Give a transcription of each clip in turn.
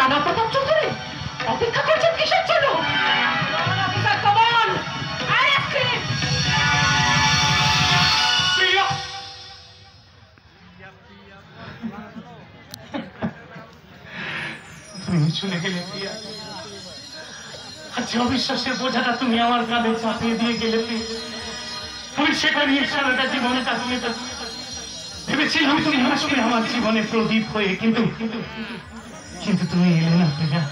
রানা প্রতাপ চৌধুরী অপেক্ষা করছেন কিসের জন্য? তুমি চলে গেলে প্রিয়া। আজকে অবিশ্বাসের বোঝাটা তুমি আমার কাঁধে চাপিয়ে দিয়ে গেলে প্রিয়া। আমি সেটা নিয়ে সারাটা জীবনে ভেবেছিলাম তুমি আসবে আমার জীবনে প্রদীপ হয়ে, কিন্তু কিন্তু তুমি এলে না প্রিয়া,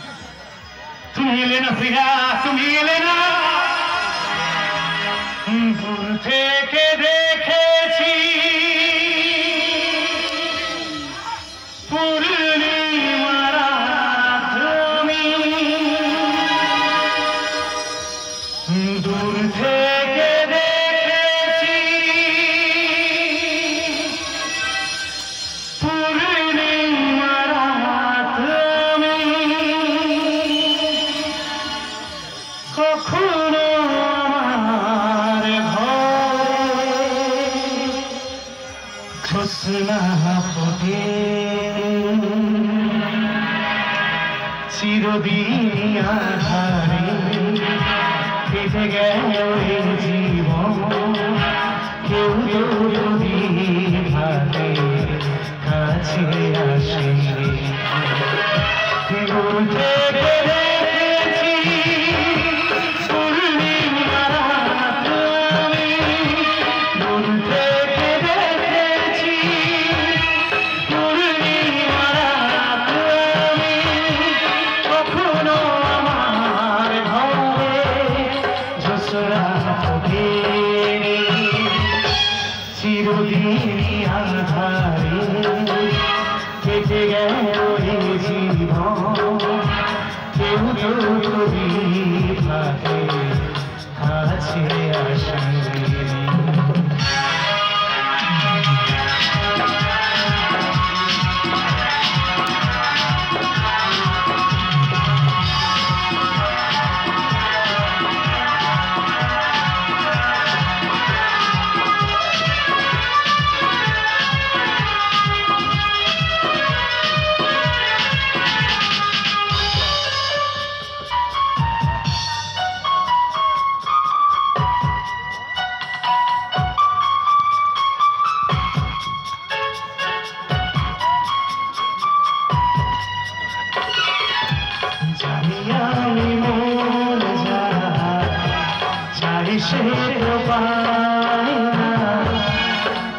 তুমি এলে না প্রিয়া, তুমি এলে না। দূর থেকে দেখেছি পূর্ণিমারা তুমি, দূর থেকে দেখেছি পূর্ণিমারা তুমি, কখনো আমার ঘরে জ্যোৎস্না ফোটে, চিরদিন আধারে কেটে গেল এই জীবন, কেউ যদি ভাবে কাছে আসে। দূর থেকে দেখেছি পূর্ণিমারা তুমি, দূর থেকে দেখেছি পূর্ণিমারা তুমি, কখনো আমার ঘরে জ্যোৎস্না ফোটে, চিরদিন আধারে কেটে গেল এই জীবন, কেউ যদি ভাবে কাছে আসে।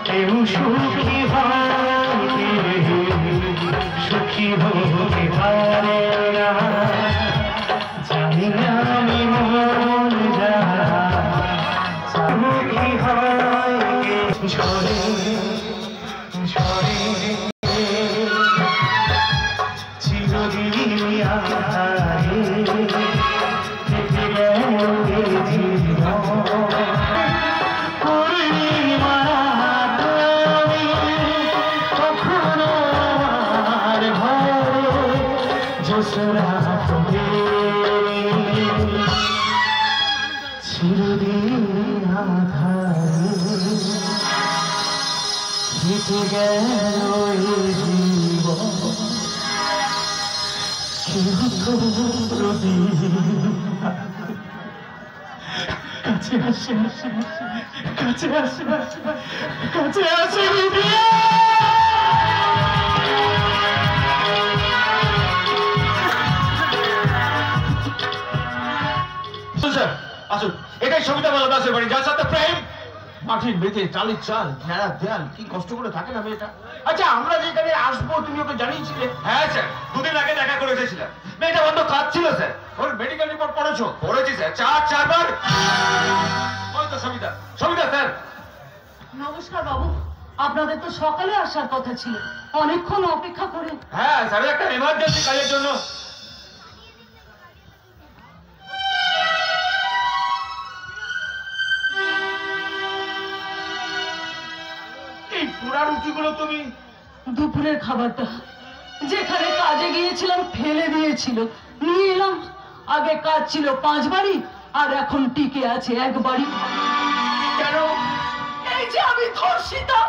কেউ সুখী হয় সুখী হতে পারে না, জানি না আমি মন যা সুখী হয় ঝরে ঝরে, চিরদিন আধারে কেটে গেল এই জীবন, পূর্ণিমারা তুমি, কখনো আমার ঘরে জ্যোৎস্না ফোটে, চিরদিন আধারে কেটে গেল এই জীবন, কেউ তো কাছে আসে কাছে আসে কাছে আসে। আসুন, এটাই সবিতা মালা দাসের বাড়ি, যার সাথে প্রেম। মাটির মেঝে, টালির চাল, ঘেরা দেয়াল, কি কষ্ট করে থাকে না মেয়েটা। আচ্ছা, আমরা যেখানে আসবো তুমি ওকে জানিয়েছিলে? হ্যাঁ স্যার, দুদিন আগে দেখা করে এসেছিলাম। মেয়েটা বন্ধ কাঁদছিল স্যার। ওর মেডিকেল রিপোর্ট পড়েছো? পড়েছি স্যার, চারবার। ওই তো সবিতা, সবিতা স্যার। নমস্কার বাবু, আপনাদের তো সকালে আসার কথা ছিল, অনেকক্ষণ অপেক্ষা করে। হ্যাঁ স্যার, একটা এমার্জেন্সি কাজের জন্য। এই পোড়া রুটিগুলো তুমি? দুপুরের খাবারটা যেখানে কাজে গিয়েছিলাম ফেলে দিয়েছিল, নিয়ে এলাম। আগে কাজ ছিল 5 বাড়ি, আর এখন টিকে আছে 1 বাড়ি। কেন? এই ধর্ষিতা